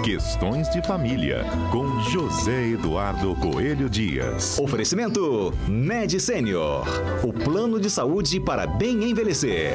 Questões de Família, com José Eduardo Coelho Dias. Oferecimento Med Senior, o plano de saúde para bem envelhecer.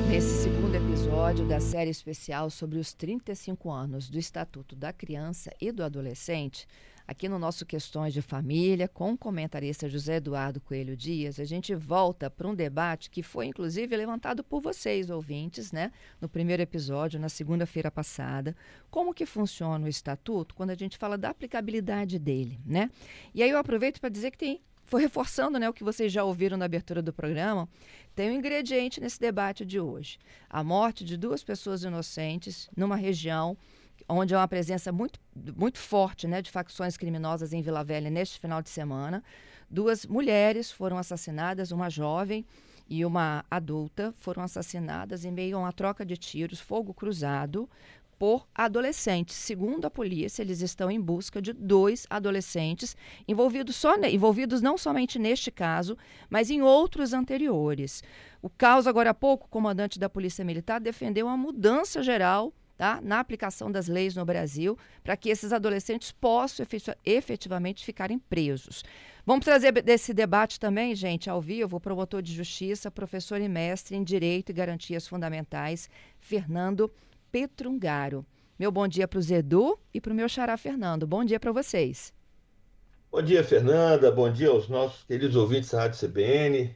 Nesse segundo episódio da série especial sobre os 35 anos do Estatuto da Criança e do Adolescente, aqui no nosso Questões de Família, com o comentarista José Eduardo Coelho Dias, a gente volta para um debate que foi, inclusive, levantado por vocês, ouvintes, né? No primeiro episódio, na segunda-feira passada. Como que funciona o Estatuto quando a gente fala da aplicabilidade dele, né? E aí eu aproveito para dizer que foi reforçando, né, o que vocês já ouviram na abertura do programa, tem um ingrediente nesse debate de hoje. A morte de 2 pessoas inocentes numa região onde há uma presença muito, muito forte, né, de facções criminosas em Vila Velha neste final de semana. 2 mulheres foram assassinadas, uma jovem e uma adulta foram assassinadas em meio a uma troca de tiros, fogo cruzado, por adolescentes. Segundo a polícia, eles estão em busca de 2 adolescentes envolvidos não somente neste caso, mas em outros anteriores. O caso, agora há pouco, o comandante da Polícia Militar defendeu uma mudança geral, tá, na aplicação das leis no Brasil, para que esses adolescentes possam efetivamente ficarem presos. Vamos trazer desse debate também, gente, ao vivo, o promotor de justiça, professor e mestre em Direito e Garantias Fundamentais, Fernando Petrungaro. Meu bom dia para o Zedu e para o meu xará Fernando. Bom dia para vocês. Bom dia, Fernanda. Bom dia aos nossos queridos ouvintes da Rádio CBN.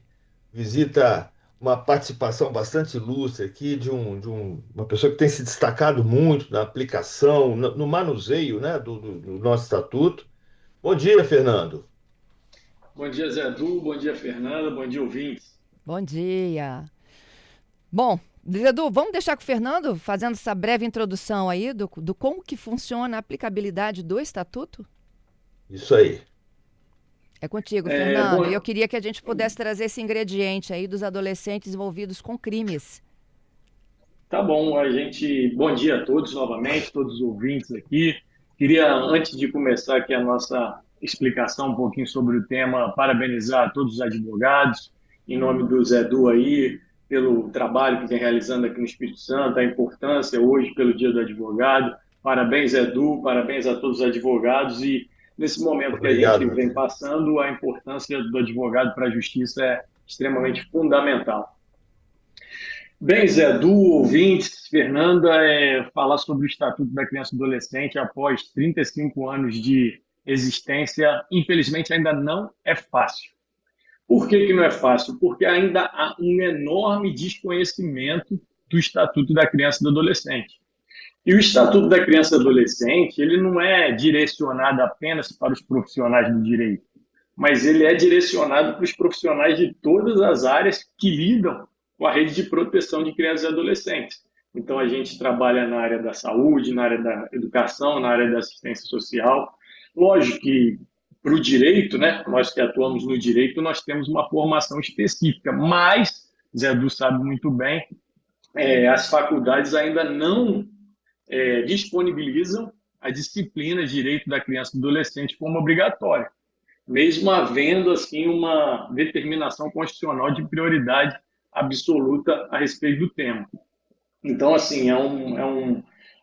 Visita uma participação bastante ilustre aqui de uma pessoa que tem se destacado muito na aplicação, no manuseio, né, do nosso estatuto. Bom dia, Fernando. Bom dia, Zé Edu. Bom dia, Fernanda. Bom dia, ouvintes. Bom dia. Bom, Edu, vamos deixar com o Fernando fazendo essa breve introdução aí do como que funciona a aplicabilidade do Estatuto? Isso aí. É contigo, Fernando. E eu queria que a gente pudesse trazer esse ingrediente aí dos adolescentes envolvidos com crimes. Tá bom, bom dia a todos novamente, todos os ouvintes aqui. Queria, antes de começar aqui a nossa explicação um pouquinho sobre o tema, parabenizar todos os advogados, em nome do Zé Edu aí, pelo trabalho que vem realizando aqui no Espírito Santo, a importância hoje pelo Dia do Advogado. Parabéns, Edu, parabéns a todos os advogados e nesse momento Obrigado, que a gente vem passando, a importância do advogado para a justiça é extremamente fundamental. Bem, Zé Edu, ouvintes, Fernanda, falar sobre o Estatuto da Criança e Adolescente após 35 anos de existência, infelizmente ainda não é fácil. Por que não é fácil? Porque ainda há um enorme desconhecimento do Estatuto da Criança e do Adolescente. E o Estatuto da Criança e do Adolescente, ele não é direcionado apenas para os profissionais do direito, mas ele é direcionado para os profissionais de todas as áreas que lidam com a rede de proteção de crianças e adolescentes. Então, a gente trabalha na área da saúde, na área da educação, na área da assistência social. Lógico que para o direito, né, nós que atuamos no direito, nós temos uma formação específica, mas, Zé Edu sabe muito bem, as faculdades ainda não disponibilizam a disciplina de Direito da Criança e do Adolescente como obrigatória, mesmo havendo assim, uma determinação constitucional de prioridade absoluta a respeito do tema. Então, assim,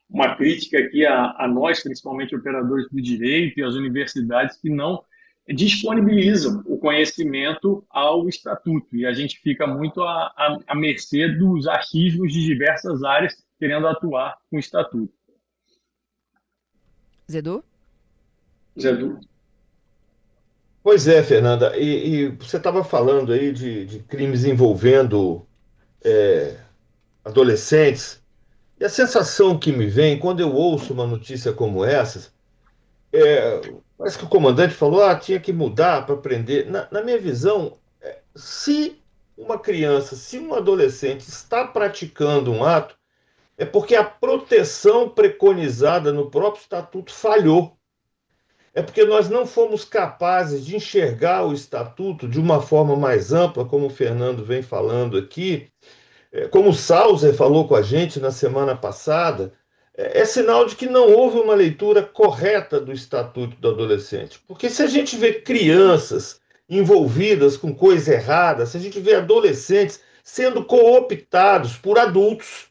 uma crítica aqui a nós, principalmente operadores do direito e as universidades que não disponibilizam o conhecimento ao Estatuto. E a gente fica muito à mercê dos achismos de diversas áreas querendo atuar com o Estatuto. Zedu? Zedu. Pois é, Fernanda. E você estava falando aí de crimes envolvendo adolescentes. E a sensação que me vem quando eu ouço uma notícia como essa, parece que o comandante falou, tinha que mudar para prender. Na minha visão, se uma criança, se um adolescente está praticando um ato, é porque a proteção preconizada no próprio Estatuto falhou. É porque nós não fomos capazes de enxergar o Estatuto de uma forma mais ampla, como o Fernando vem falando aqui, como o Sauser falou com a gente na semana passada, é sinal de que não houve uma leitura correta do Estatuto do Adolescente. Porque se a gente vê crianças envolvidas com coisa errada, se a gente vê adolescentes sendo cooptados por adultos,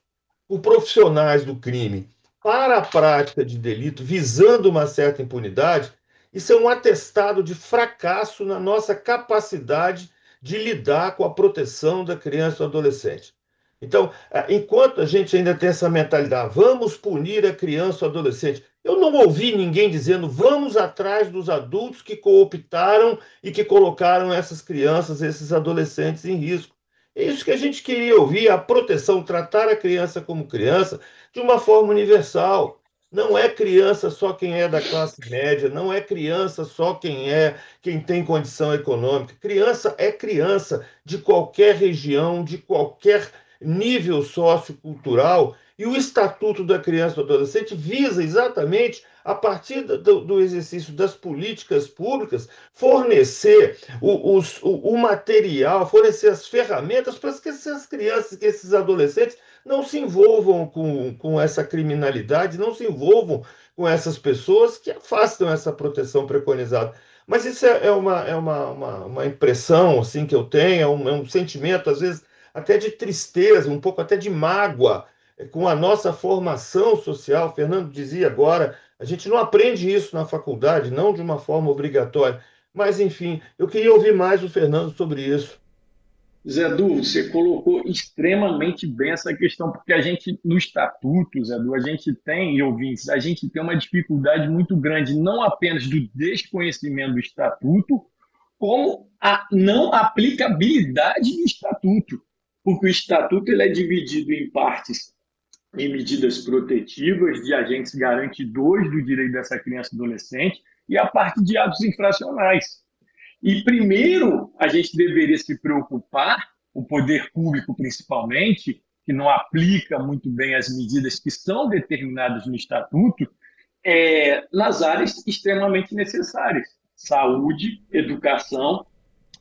por profissionais do crime para a prática de delito, visando uma certa impunidade, isso é um atestado de fracasso na nossa capacidade de lidar com a proteção da criança e do adolescente. Então, enquanto a gente ainda tem essa mentalidade, vamos punir a criança ou adolescente, eu não ouvi ninguém dizendo, vamos atrás dos adultos que cooptaram e que colocaram essas crianças, esses adolescentes em risco. É isso que a gente queria ouvir, a proteção, tratar a criança como criança de uma forma universal. Não é criança só quem é da classe média, não é criança só quem tem condição econômica. Criança é criança de qualquer região, de qualquer nível sociocultural, e o Estatuto da Criança e do Adolescente visa exatamente, a partir do exercício das políticas públicas, fornecer o material, fornecer as ferramentas para que essas crianças, que esses adolescentes não se envolvam com essa criminalidade, não se envolvam com essas pessoas que afastam essa proteção preconizada. Mas isso é uma impressão assim, que eu tenho, é um sentimento, às vezes, até de tristeza, um pouco até de mágoa com a nossa formação social. O Fernando dizia agora, a gente não aprende isso na faculdade, não de uma forma obrigatória. Mas, enfim, eu queria ouvir mais o Fernando sobre isso. Zé Du, você colocou extremamente bem essa questão, porque a gente, no Estatuto, Zé Du, a gente tem, e ouvintes, a gente tem uma dificuldade muito grande, não apenas do desconhecimento do Estatuto, como a não aplicabilidade do Estatuto. Porque o Estatuto ele é dividido em partes em medidas protetivas de agentes garantidores do direito dessa criança e adolescente e a parte de atos infracionais. E primeiro a gente deveria se preocupar, o poder público principalmente, que não aplica muito bem as medidas que são determinadas no Estatuto, nas áreas extremamente necessárias: saúde, educação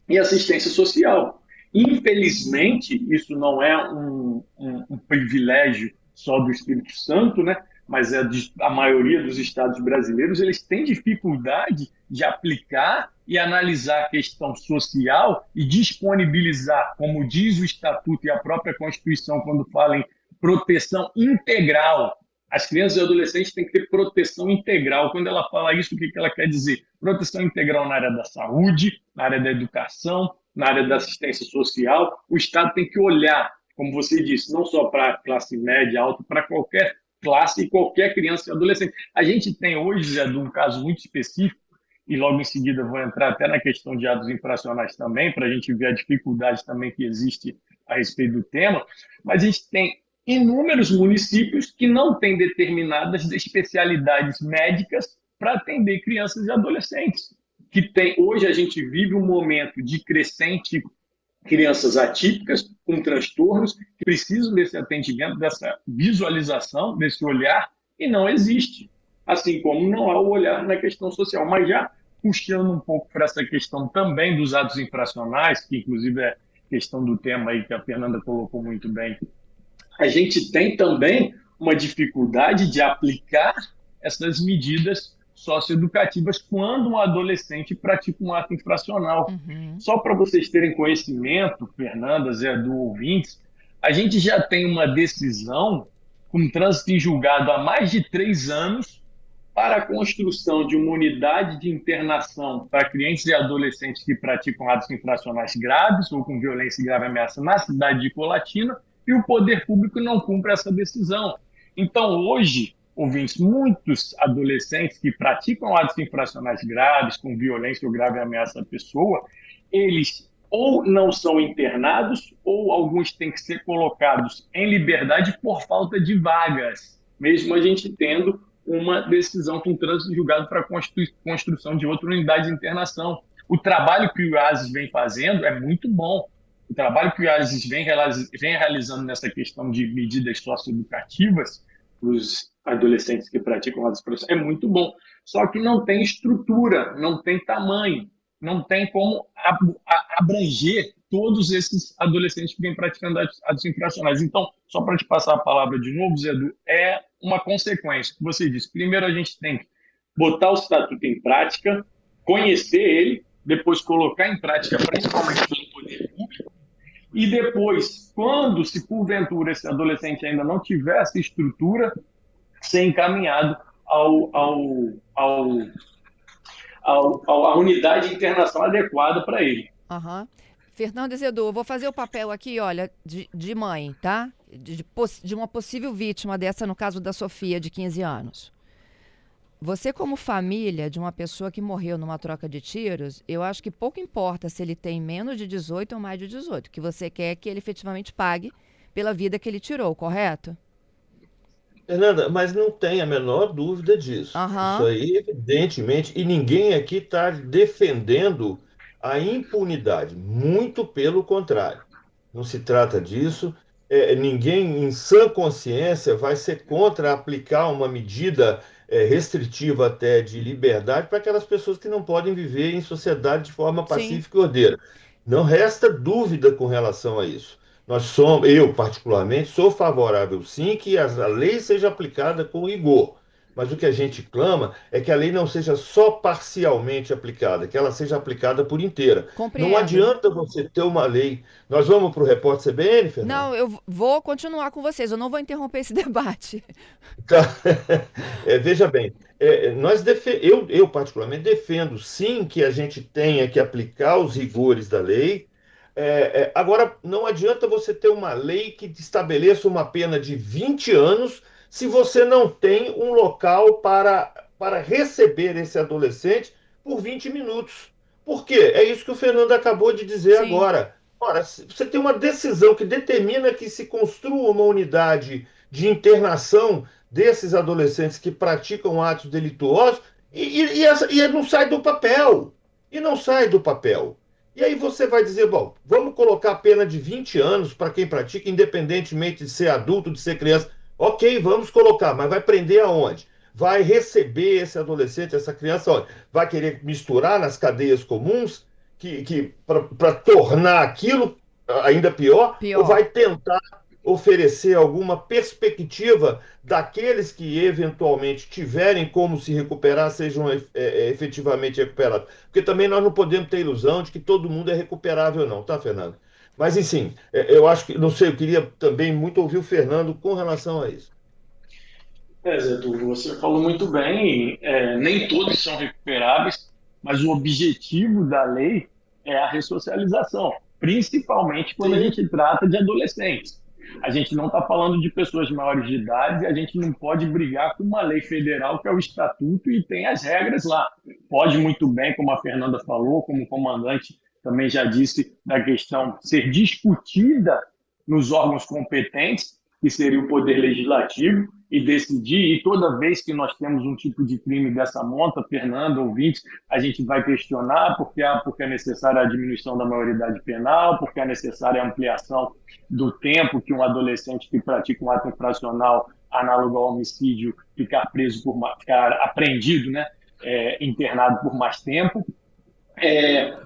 e assistência social. Infelizmente, isso não é um privilégio só do Espírito Santo, né? Mas a maioria dos estados brasileiros, eles têm dificuldade de aplicar e analisar a questão social e disponibilizar, como diz o Estatuto e a própria Constituição, quando fala em proteção integral. As crianças e adolescentes têm que ter proteção integral. Quando ela fala isso, o que ela quer dizer? Proteção integral na área da saúde, na área da educação, na área da assistência social. O Estado tem que olhar, como você disse, não só para a classe média, alta, para qualquer classe e qualquer criança e adolescente. A gente tem hoje, Zé, um caso muito específico, e logo em seguida vou entrar até na questão de atos infracionais também, para a gente ver a dificuldade também que existe a respeito do tema, mas a gente tem inúmeros municípios que não têm determinadas especialidades médicas para atender crianças e adolescentes. Hoje a gente vive um momento de crescente crianças atípicas com transtornos que precisam desse atendimento, dessa visualização, desse olhar, e não existe. Assim como não há o olhar na questão social. Mas já puxando um pouco para essa questão também dos atos infracionais, que inclusive é questão do tema aí que a Fernanda colocou muito bem, a gente tem também uma dificuldade de aplicar essas medidas socioeducativas quando um adolescente pratica um ato infracional. Só para vocês terem conhecimento, Fernanda, Zé, do ouvintes, a gente já tem uma decisão com trânsito em julgado há mais de 3 anos para a construção de uma unidade de internação para crianças e adolescentes que praticam atos infracionais graves ou com violência e grave ameaça na cidade de Colatina, e o poder público não cumpre essa decisão. Então, hoje, ouvintes, muitos adolescentes que praticam atos infracionais graves, com violência ou grave ameaça à pessoa, eles ou não são internados, ou alguns têm que ser colocados em liberdade por falta de vagas, mesmo a gente tendo uma decisão com trânsito julgado para a construção de outra unidade de internação. O trabalho que o IASES vem fazendo é muito bom. O trabalho que o IASES vem realizando nessa questão de medidas socioeducativas para os adolescentes que praticam atos infracionais é muito bom. Só que não tem estrutura, não tem tamanho, não tem como abranger todos esses adolescentes que vêm praticando atos infracionais. Então, só para te passar a palavra de novo, Zé, é uma consequência que você disse. Primeiro, a gente tem que botar o Estatuto em prática, conhecer ele, depois colocar em prática, principalmente pelo poder público, e depois, quando, se porventura esse adolescente ainda não tiver essa estrutura, ser encaminhado à unidade de internação adequada para ele. Uhum. Fernando Azevedo, eu vou fazer o papel aqui, olha, de mãe, tá? De uma possível vítima dessa, no caso da Sofia, de 15 anos. Você, como família de uma pessoa que morreu numa troca de tiros, eu acho que pouco importa se ele tem menos de 18 ou mais de 18. O que você quer é que ele efetivamente pague pela vida que ele tirou, correto? Fernanda, mas não tem a menor dúvida disso. Aham. Isso aí, evidentemente, e ninguém aqui está defendendo a impunidade. Muito pelo contrário. Não se trata disso. Ninguém, em sã consciência, vai ser contra aplicar uma medida restritiva até de liberdade para aquelas pessoas que não podem viver em sociedade de forma Sim. pacífica e ordeira. Não resta dúvida com relação a isso. Eu, particularmente, sou favorável, sim, que a lei seja aplicada com rigor. Mas o que a gente clama é que a lei não seja só parcialmente aplicada, que ela seja aplicada por inteira. Não Compreendo. adianta você ter uma lei. Nós vamos para o Repórter CBN, Fernando? Não, eu vou continuar com vocês, eu não vou interromper esse debate. Tá. Veja bem, eu particularmente defendo sim que a gente tenha que aplicar os rigores da lei. Agora, não adianta você ter uma lei que estabeleça uma pena de 20 anos se você não tem um local para receber esse adolescente por 20 minutos. Por quê? É isso que o Fernando acabou de dizer Sim. agora. Ora, se você tem uma decisão que determina que se construa uma unidade de internação desses adolescentes que praticam atos delituosos e não sai do papel. E não sai do papel. E aí você vai dizer, bom, vamos colocar a pena de 20 anos para quem pratica, independentemente de ser adulto, de ser criança. Ok, vamos colocar, mas vai prender aonde? Vai receber esse adolescente, essa criança, onde? Vai querer misturar nas cadeias comuns para tornar aquilo ainda pior? Ou Pior. vai tentar oferecer alguma perspectiva daqueles que eventualmente tiverem como se recuperar, sejam efetivamente recuperados? Porque também nós não podemos ter ilusão de que todo mundo é recuperável, não, tá, Fernando? Mas, enfim, eu acho que, não sei, eu queria também muito ouvir o Fernando com relação a isso. Zé Du, você falou muito bem, nem todos são recuperáveis, mas o objetivo da lei é a ressocialização, principalmente quando a Sim. gente trata de adolescentes. A gente não está falando de pessoas maiores de idade, a gente não pode brigar com uma lei federal que é o Estatuto e tem as regras lá. Pode muito bem, como a Fernanda falou, como o comandante também já disse, da questão ser discutida nos órgãos competentes, que seria o Poder Legislativo, e decidir, e toda vez que nós temos um tipo de crime dessa monta, Fernando, ouvintes, a gente vai questionar porque é necessária a diminuição da maioridade penal, porque é necessária a ampliação do tempo que um adolescente que pratica um ato infracional análogo ao homicídio ficar preso ficar apreendido, né, internado por mais tempo.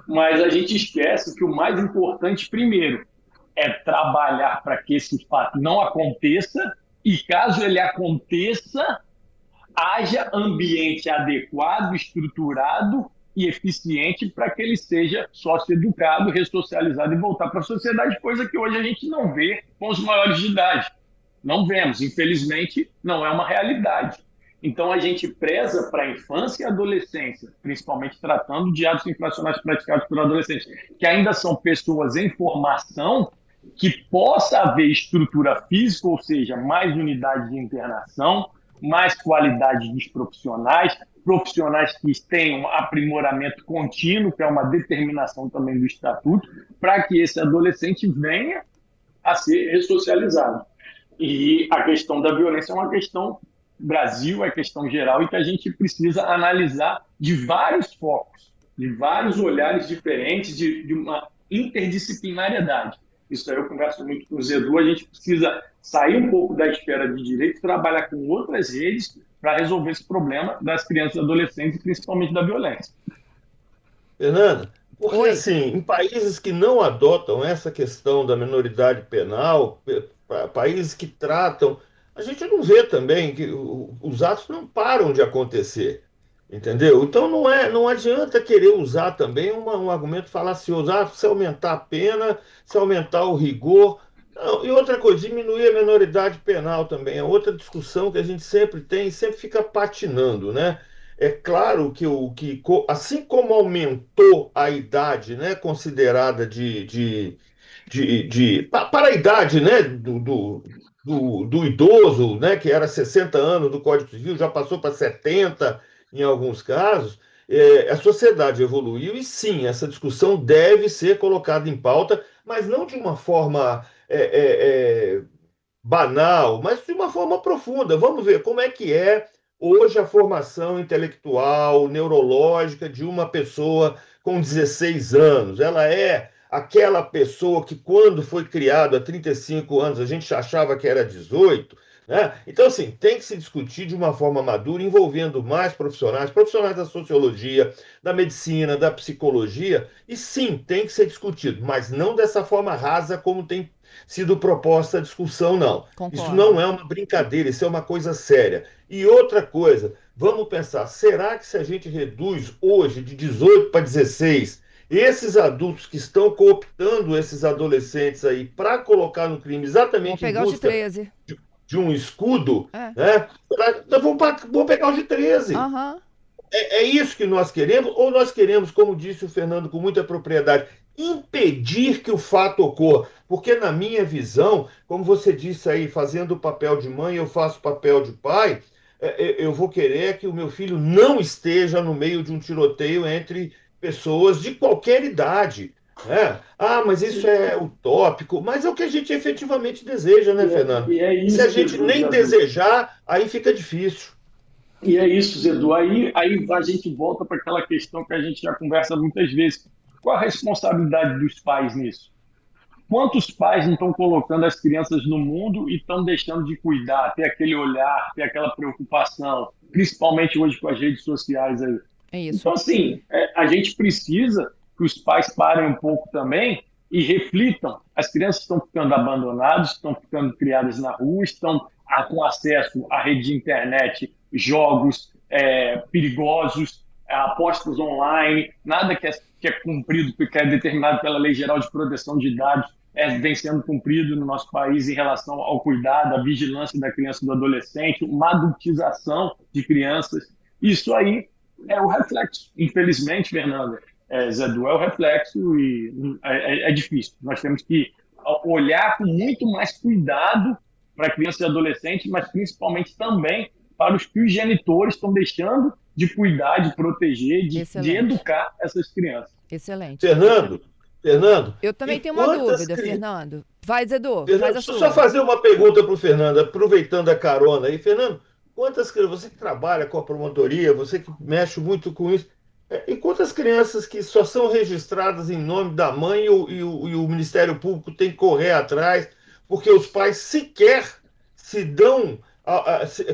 Mas a gente esquece que o mais importante, primeiro, é trabalhar para que esse fato não aconteça e, caso ele aconteça, haja ambiente adequado, estruturado e eficiente para que ele seja socioeducado, ressocializado e voltar para a sociedade, coisa que hoje a gente não vê com os maiores de idade. Não vemos, infelizmente, não é uma realidade. Então, a gente preza para a infância e adolescência, principalmente tratando de atos infracionais praticados por adolescentes, que ainda são pessoas em formação, que possa haver estrutura física, ou seja, mais unidades de internação, mais qualidade dos profissionais que tenham aprimoramento contínuo, que é uma determinação também do Estatuto, para que esse adolescente venha a ser ressocializado. E a questão da violência é uma questão Brasil, é questão geral, e que a gente precisa analisar de vários focos, de vários olhares diferentes, de uma interdisciplinariedade. Isso aí eu converso muito com o Zé Du, a gente precisa sair um pouco da esfera de direito e trabalhar com outras redes para resolver esse problema das crianças e adolescentes, principalmente da violência. Fernanda, porque Oi. assim, em países que não adotam essa questão da minoridade penal, países que tratam, a gente não vê também que os atos não param de acontecer. Entendeu? Então não adianta querer usar também um argumento falacioso. Ah, se aumentar a pena, se aumentar o rigor. Não, e outra coisa, diminuir a menoridade penal também. É outra discussão que a gente sempre tem e sempre fica patinando, né? É claro assim como aumentou a idade, né, considerada para a idade, né, do idoso, né, que era 60 anos do Código Civil, já passou para 70 em alguns casos, a sociedade evoluiu e sim, essa discussão deve ser colocada em pauta, mas não de uma forma banal, mas de uma forma profunda. Vamos ver como é que é hoje a formação intelectual, neurológica de uma pessoa com 16 anos. Ela é aquela pessoa que, quando foi criado há 35 anos, a gente achava que era 18, né? Então, assim, tem que se discutir de uma forma madura, envolvendo mais profissionais, profissionais da sociologia, da medicina, da psicologia, e sim, tem que ser discutido, mas não dessa forma rasa como tem sido proposta a discussão, não. Concordo. Isso não é uma brincadeira, isso é uma coisa séria. E outra coisa, vamos pensar, será que se a gente reduz hoje de 18 para 16, esses adultos que estão cooptando esses adolescentes aí para colocar no crime exatamente Vamos pegar os de 13. De um escudo, né? Vamos pegar os de 13. Uhum. É isso que nós queremos, ou nós queremos, como disse o Fernando com muita propriedade, impedir que o fato ocorra? Porque, na minha visão, como você disse aí, fazendo o papel de mãe, eu faço o papel de pai, eu vou querer que o meu filho não esteja no meio de um tiroteio entre pessoas de qualquer idade. Né? Ah, mas isso é utópico, mas é o que a gente efetivamente deseja, né, Fernando? Se a gente nem desejar, aí fica difícil. E é isso, Zedu. Aí a gente volta para aquela questão que a gente já conversa muitas vezes. Qual a responsabilidade dos pais nisso? Quantos pais não estão colocando as crianças no mundo e estão deixando de cuidar, ter aquele olhar, ter aquela preocupação, principalmente hoje com as redes sociais aí? É isso. Então, assim, a gente precisa que os pais parem um pouco também e reflitam. As crianças estão ficando abandonadas, estão ficando criadas na rua, estão com acesso à rede de internet, jogos perigosos, apostas online, nada que é cumprido, que é determinado pela Lei Geral de Proteção de Dados, vem sendo cumprido no nosso país em relação ao cuidado, à vigilância da criança e do adolescente, uma adultização de crianças. Isso aí é o reflexo. Infelizmente, Fernanda, Zedu, é o reflexo e é difícil. Nós temos que olhar com muito mais cuidado para criança e adolescente, mas principalmente também para os que os genitores estão deixando de cuidar, de proteger, de educar essas crianças. Excelente. Fernando, eu também tenho uma dúvida, Fernando. Vai, Zedu, Fernando, faz a sua. Só fazer uma pergunta para o Fernando, aproveitando a carona aí. Fernando, você que trabalha com a promotoria, você que mexe muito com isso, e quantas crianças que só são registradas em nome da mãe e o Ministério Público tem que correr atrás, porque os pais sequer se dão,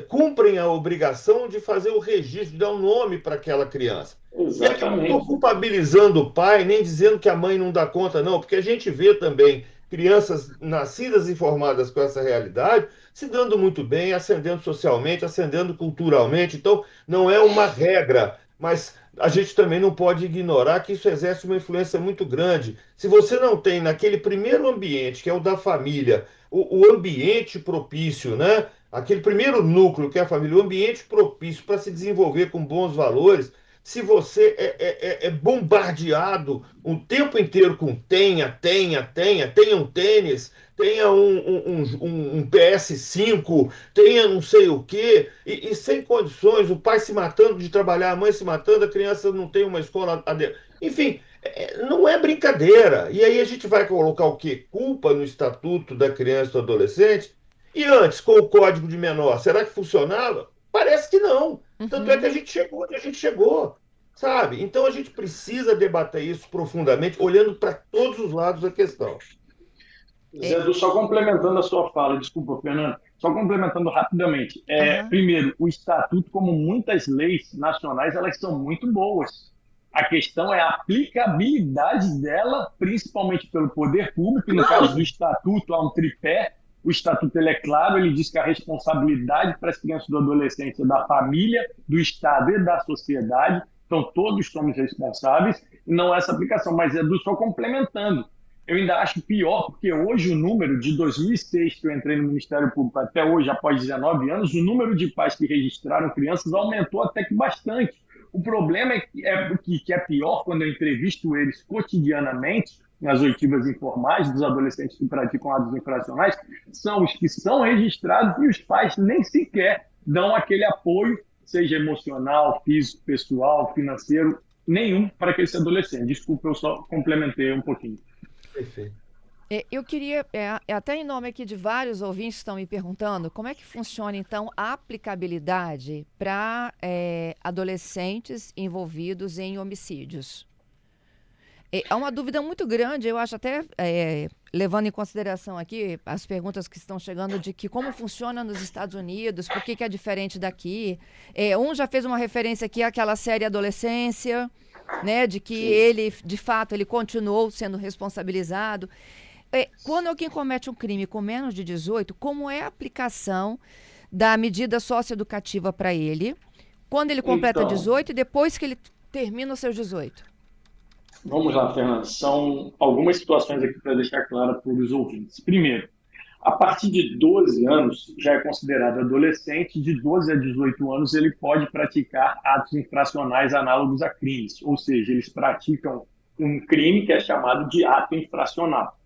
cumprem a obrigação de fazer o registro, de dar um nome para aquela criança. Exatamente. E aqui eu não estou culpabilizando o pai, nem dizendo que a mãe não dá conta, não, porque a gente vê também crianças nascidas e formadas com essa realidade se dando muito bem, ascendendo socialmente, ascendendo culturalmente. Então, não é uma regra, mas a gente também não pode ignorar que isso exerce uma influência muito grande. Se você não tem naquele primeiro ambiente, que é o da família, o ambiente propício, né? Aquele primeiro núcleo que é a família, o ambiente propício para se desenvolver com bons valores, se você é bombardeado o tempo inteiro com tenha um tênis, tenha um PS5, tenha não sei o quê, e sem condições, o pai se matando de trabalhar, a mãe se matando, a criança não tem uma escola. Enfim, não é brincadeira. E aí a gente vai colocar o quê? Culpa no Estatuto da Criança e do Adolescente? E antes, com o Código de Menor, será que funcionava? Parece que não. Tanto é que a gente chegou onde a gente chegou, sabe? Então a gente precisa debater isso profundamente, olhando para todos os lados da questão. Zedu, só complementando a sua fala, desculpa, Fernando, só complementando rapidamente. Primeiro, o Estatuto, como muitas leis nacionais, elas são muito boas. A questão é a aplicabilidade dela, principalmente pelo poder público, no caso do Estatuto, há um tripé O Estatuto ele é claro, ele diz que a responsabilidade para as crianças e adolescentes é da família, do Estado e da sociedade, então todos somos responsáveis, e não essa aplicação, mas só complementando. Eu ainda acho pior, porque hoje o número de 2006, que eu entrei no Ministério Público, até hoje, após 19 anos, o número de pais que registraram crianças aumentou até que bastante. O problema que é pior quando eu entrevisto eles cotidianamente, nas oitivas informais dos adolescentes que praticam atos infracionais, são os que são registrados e os pais nem sequer dão aquele apoio, seja emocional, físico, pessoal, financeiro, nenhum para esse adolescente. Desculpa, eu só complementei um pouquinho. Perfeito. Eu queria, até em nome aqui de vários ouvintes que estão me perguntando, como é que funciona, então, a aplicabilidade para adolescentes envolvidos em homicídios? É uma dúvida muito grande, eu acho até, levando em consideração aqui as perguntas que estão chegando de que como funciona nos Estados Unidos, por que é diferente daqui. Um já fez uma referência aqui àquela série Adolescência, né, de que ele, de fato, ele continuou sendo responsabilizado. Quando alguém comete um crime com menos de 18, como é a aplicação da medida socioeducativa para ele, quando ele completa 18 e depois que ele termina os seus 18? Vamos lá, Fernando. São algumas situações aqui para deixar claro para os ouvintes. Primeiro, a partir de 12 anos, já é considerado adolescente, de 12 a 18 anos ele pode praticar atos infracionais análogos a crimes, ou seja, eles praticam um crime que é chamado de ato infracional.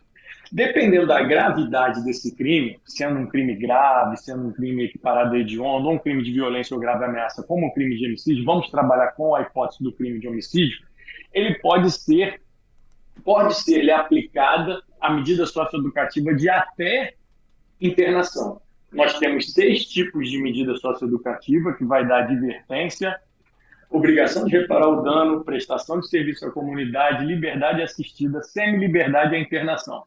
Dependendo da gravidade desse crime, sendo um crime grave, sendo um crime equiparado a hediondo, ou um crime de violência ou grave ameaça, como um crime de homicídio, vamos trabalhar com a hipótese do crime de homicídio, ele pode ser aplicada a medida socioeducativa de até internação. Nós temos 6 tipos de medida socioeducativa, que vai dar advertência, obrigação de reparar o dano, prestação de serviço à comunidade, liberdade assistida, semi-liberdade e a internação.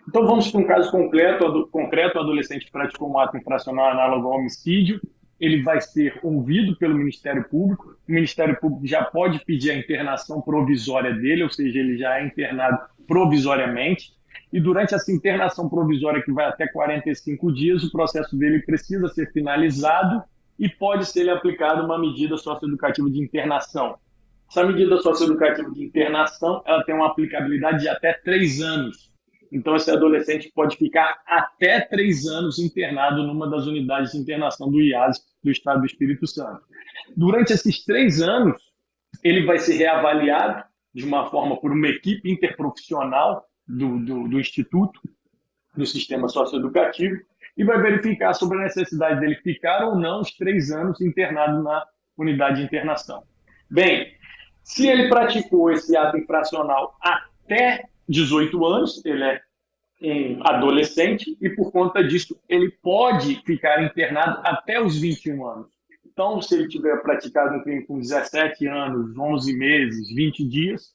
Então vamos para um caso concreto, o adolescente praticou um ato infracional análogo ao homicídio, ele vai ser ouvido pelo Ministério Público, o Ministério Público já pode pedir a internação provisória dele, ou seja, ele já é internado provisoriamente, e durante essa internação provisória, que vai até 45 dias, o processo dele precisa ser finalizado e pode ser aplicada uma medida socioeducativa de internação. Essa medida socioeducativa de internação ela tem uma aplicabilidade de até 3 anos. Então, esse adolescente pode ficar até 3 anos internado numa das unidades de internação do IASE do Estado do Espírito Santo. Durante esses 3 anos, ele vai ser reavaliado de uma forma por uma equipe interprofissional do Instituto, do Sistema Socioeducativo, e vai verificar sobre a necessidade dele ficar ou não os 3 anos internado na unidade de internação. Bem, se ele praticou esse ato infracional até 18 anos, ele é um adolescente e, por conta disso, ele pode ficar internado até os 21 anos. Então, se ele tiver praticado um crime com 17 anos, 11 meses, 20 dias,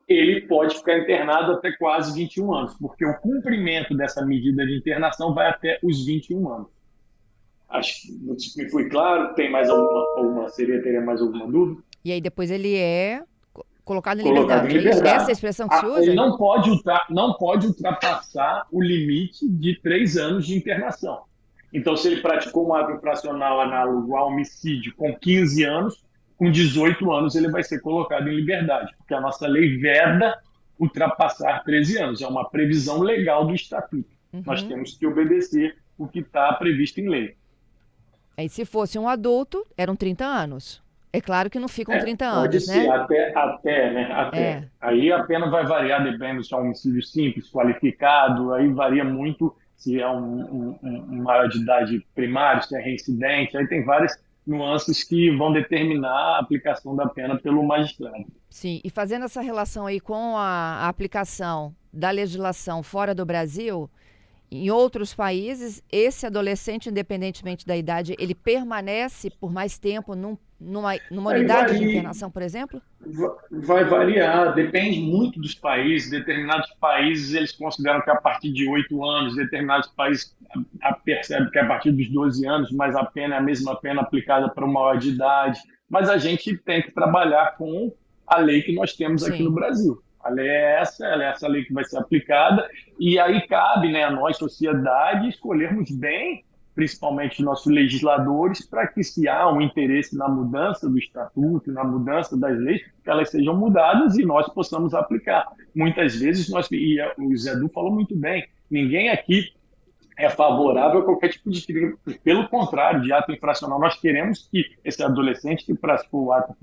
ele pode ficar internado até quase 21 anos, porque o cumprimento dessa medida de internação vai até os 21 anos. Acho que me foi claro. Tem mais alguma teria mais alguma dúvida? E aí depois ele é colocado em liberdade. Essa é a expressão que se usa? Ele não pode ultrapassar o limite de 3 anos de internação. Então, se ele praticou um ato infracional análogo a homicídio com 15 anos, com 18 anos ele vai ser colocado em liberdade, porque a nossa lei veda ultrapassar 13 anos. É uma previsão legal do Estatuto. Nós temos que obedecer o que está previsto em lei. E se fosse um adulto, eram 30 anos. É claro que não ficam 30 anos, pode ser, né? Até. Aí a pena vai variar, dependendo se é um homicídio simples, qualificado, aí varia muito se é um maior de idade primário, se é reincidente, aí tem várias nuances que vão determinar a aplicação da pena pelo magistrado. Sim, e fazendo essa relação aí com a aplicação da legislação fora do Brasil, em outros países, esse adolescente, independentemente da idade, ele permanece por mais tempo numa unidade de internação, por exemplo? Vai variar, depende muito dos países. Determinados países eles consideram que a partir de 8 anos, determinados países percebem que é a partir dos 12 anos, mas a pena é a mesma pena aplicada para o maior de idade. Mas a gente tem que trabalhar com a lei que nós temos aqui no Brasil. a lei é essa lei que vai ser aplicada, e aí cabe, né, a nós, sociedade, escolhermos bem, principalmente nossos legisladores, para que, se há um interesse na mudança do estatuto, na mudança das leis, que elas sejam mudadas e nós possamos aplicar. Muitas vezes, o Zé Du falou muito bem, ninguém aqui é favorável a qualquer tipo de crime. Pelo contrário, de ato infracional, nós queremos que esse adolescente que praticou o ato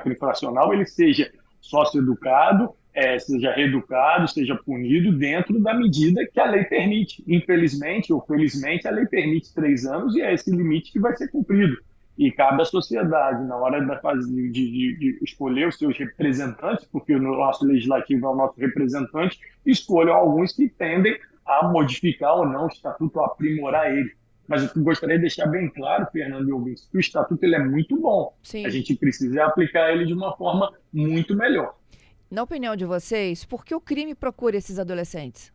infracional, ele seja socioeducado, seja reeducado, seja punido dentro da medida que a lei permite. Infelizmente ou felizmente, a lei permite 3 anos e é esse limite que vai ser cumprido. E cabe à sociedade, na hora de escolher os seus representantes, porque o nosso legislativo é o nosso representante, escolham alguns que tendem a modificar ou não o estatuto, a aprimorar ele. Mas eu gostaria de deixar bem claro, Fernando e ouvintes, que o estatuto ele é muito bom. Sim. A gente precisa aplicar ele de uma forma muito melhor. Na opinião de vocês, por que o crime procura esses adolescentes?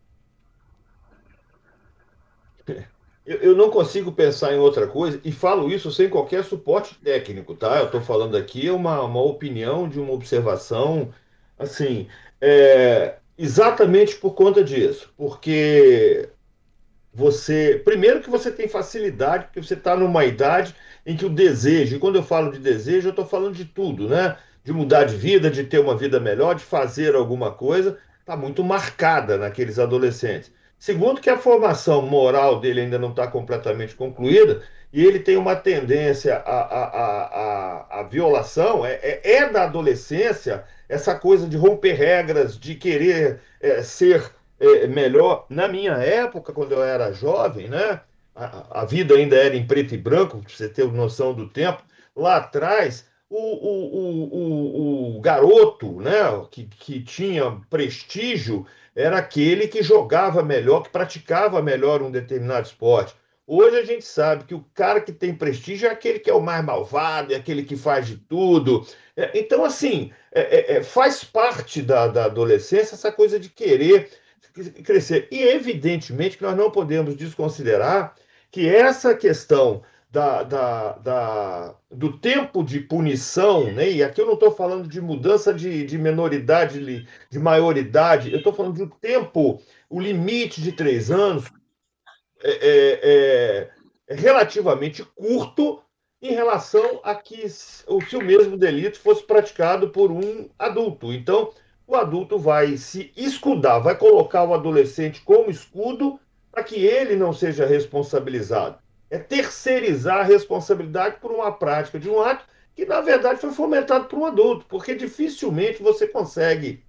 Eu não consigo pensar em outra coisa, e falo isso sem qualquer suporte técnico, tá? Eu estou falando aqui uma opinião de uma observação, assim, exatamente por conta disso. Porque primeiro que você tem facilidade, porque você está numa idade em que o desejo, e quando eu falo de desejo, eu estou falando de tudo, né? De mudar de vida, de ter uma vida melhor, de fazer alguma coisa, está muito marcada naqueles adolescentes. Segundo, que a formação moral dele ainda não está completamente concluída e ele tem uma tendência à violação. É da adolescência essa coisa de romper regras, de querer ser melhor. Na minha época, quando eu era jovem, né, a vida ainda era em preto e branco, para você ter noção do tempo. Lá atrás, o garoto, né, que tinha prestígio era aquele que jogava melhor, que praticava melhor um determinado esporte. Hoje a gente sabe que o cara que tem prestígio é aquele que é o mais malvado, é aquele que faz de tudo. Então, assim, faz parte da adolescência essa coisa de querer crescer. E, evidentemente, que nós não podemos desconsiderar que essa questão do tempo de punição, né? E aqui eu não estou falando de mudança de menoridade, de maioridade, eu estou falando de um tempo, o limite de 3 anos é relativamente curto em relação a que se o mesmo delito fosse praticado por um adulto. Então, o adulto vai se escudar, vai colocar o adolescente como escudo para que ele não seja responsabilizado. É terceirizar a responsabilidade por uma prática de um ato que, na verdade, foi fomentado por um adulto, porque dificilmente você consegue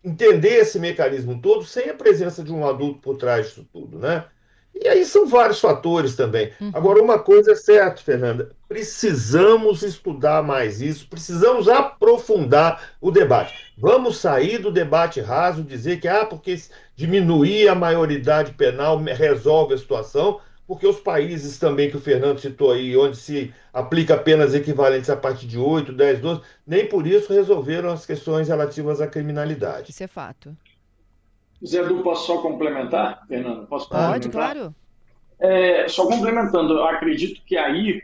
entender esse mecanismo todo sem a presença de um adulto por trás disso tudo, né? E aí são vários fatores também. Agora, uma coisa é certa, Fernanda, precisamos estudar mais isso, precisamos aprofundar o debate. Vamos sair do debate raso, dizer que porque diminuir a maioridade penal resolve a situação, porque os países também que o Fernando citou aí, onde se aplica penas equivalentes a partir de 8, 10, 12, nem por isso resolveram as questões relativas à criminalidade. Isso é fato. Zé Du, posso só complementar, Fernando? Posso Pode, complementar? claro. Só complementando, eu acredito que aí,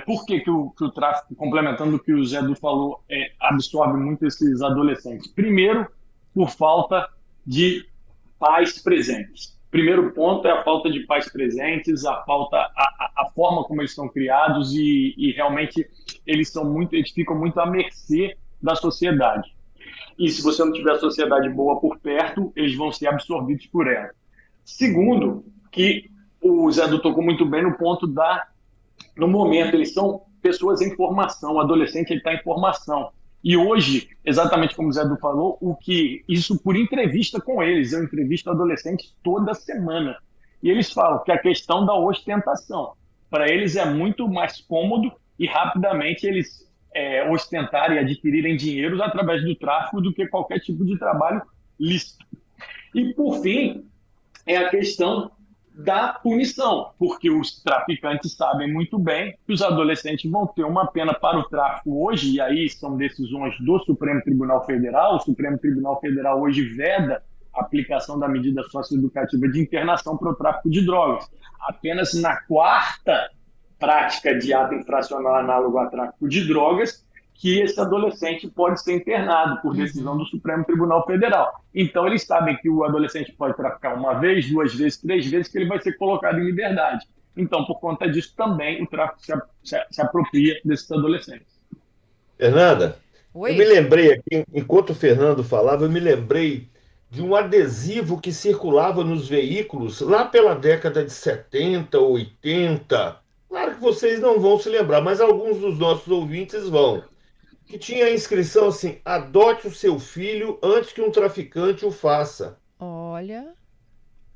por que o tráfico, complementando o que o Zé Du falou, absorve muito esses adolescentes? Primeiro, por falta de pais presentes. Primeiro ponto é a falta de pais presentes, a forma como eles são criados e realmente eles ficam muito à mercê da sociedade. E se você não tiver a sociedade boa por perto, eles vão ser absorvidos por ela. Segundo, que o Zé Du tocou muito bem no ponto no momento, eles são pessoas em formação, o adolescente está em formação. E hoje, exatamente como o Zé Du falou, isso por entrevista com eles, eu entrevisto adolescentes toda semana. E eles falam que a questão da ostentação, para eles é muito mais cômodo e rapidamente eles ostentarem e adquirirem dinheiros através do tráfico do que qualquer tipo de trabalho lícito. E, por fim, é a questão da punição, porque os traficantes sabem muito bem que os adolescentes vão ter uma pena para o tráfico hoje, e aí são decisões do Supremo Tribunal Federal. O Supremo Tribunal Federal hoje veda a aplicação da medida socioeducativa de internação para o tráfico de drogas. Apenas na 4ª prática de ato infracional análogo a tráfico de drogas que esse adolescente pode ser internado por decisão do Supremo Tribunal Federal. Então, eles sabem que o adolescente pode traficar uma vez, 2 vezes, 3 vezes, que ele vai ser colocado em liberdade. Então, por conta disso, também o tráfico se apropria desses adolescentes. Fernanda, Oi? eu me lembrei aqui, enquanto o Fernando falava, eu me lembrei de um adesivo que circulava nos veículos lá pela década de 70, 80. Claro que vocês não vão se lembrar, mas alguns dos nossos ouvintes vão. Que tinha a inscrição assim: adote o seu filho antes que um traficante o faça. Olha.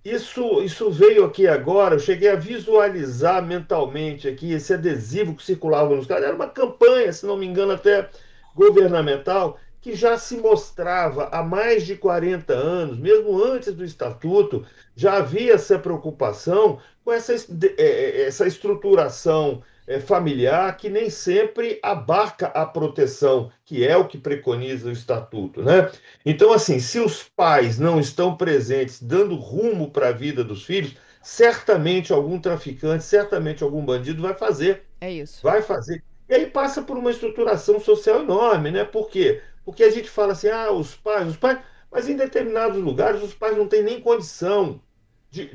Isso veio aqui agora, eu cheguei a visualizar mentalmente aqui esse adesivo que circulava nos carros. Era uma campanha, se não me engano, até governamental, que já se mostrava há mais de 40 anos, mesmo antes do Estatuto, já havia essa preocupação com essa estruturação familiar que nem sempre abarca a proteção, que é o que preconiza o Estatuto, né? Então, assim, se os pais não estão presentes, dando rumo para a vida dos filhos, certamente algum traficante, certamente algum bandido vai fazer. É isso. Vai fazer. E aí passa por uma estruturação social enorme, né? Por quê? Porque a gente fala assim, os pais, mas em determinados lugares os pais não têm nem condição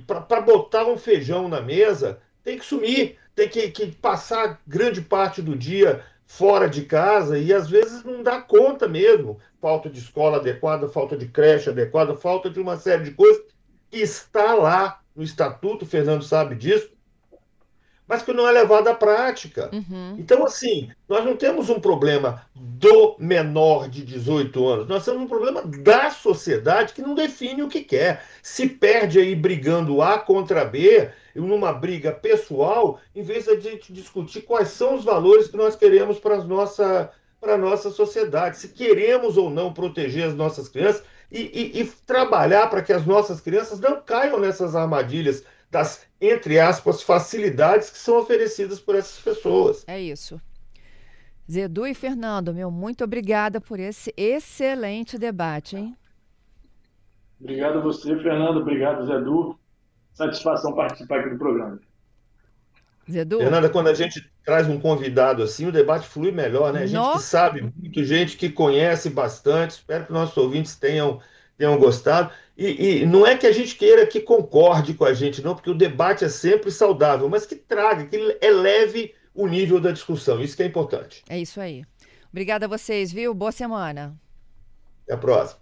para botar um feijão na mesa, tem que sumir, tem que passar grande parte do dia fora de casa e às vezes não dá conta mesmo. Falta de escola adequada, falta de creche adequada, falta de uma série de coisas que está lá no Estatuto, o Fernando sabe disso, mas que não é levado à prática. Então, assim, nós não temos um problema do menor de 18 anos, nós temos um problema da sociedade que não define o que quer. Se perde aí brigando A contra B, numa briga pessoal, em vez de a gente discutir quais são os valores que nós queremos para a nossa sociedade, se queremos ou não proteger as nossas crianças e trabalhar para que as nossas crianças não caiam nessas armadilhas das, entre aspas, facilidades que são oferecidas por essas pessoas. É isso. Zedu e Fernando, muito obrigada por esse excelente debate, hein? Obrigado a você, Fernando. Obrigado, Zedu. Satisfação participar aqui do programa. Zedu? Fernanda, quando a gente traz um convidado assim, o debate flui melhor, né? Gente que sabe muito, gente que conhece bastante. Espero que nossos ouvintes tenham gostado. E não é que a gente queira que concorde com a gente, não, porque o debate é sempre saudável, mas que traga, que eleve o nível da discussão. Isso que é importante. É isso aí. Obrigada a vocês, viu? Boa semana. Até a próxima.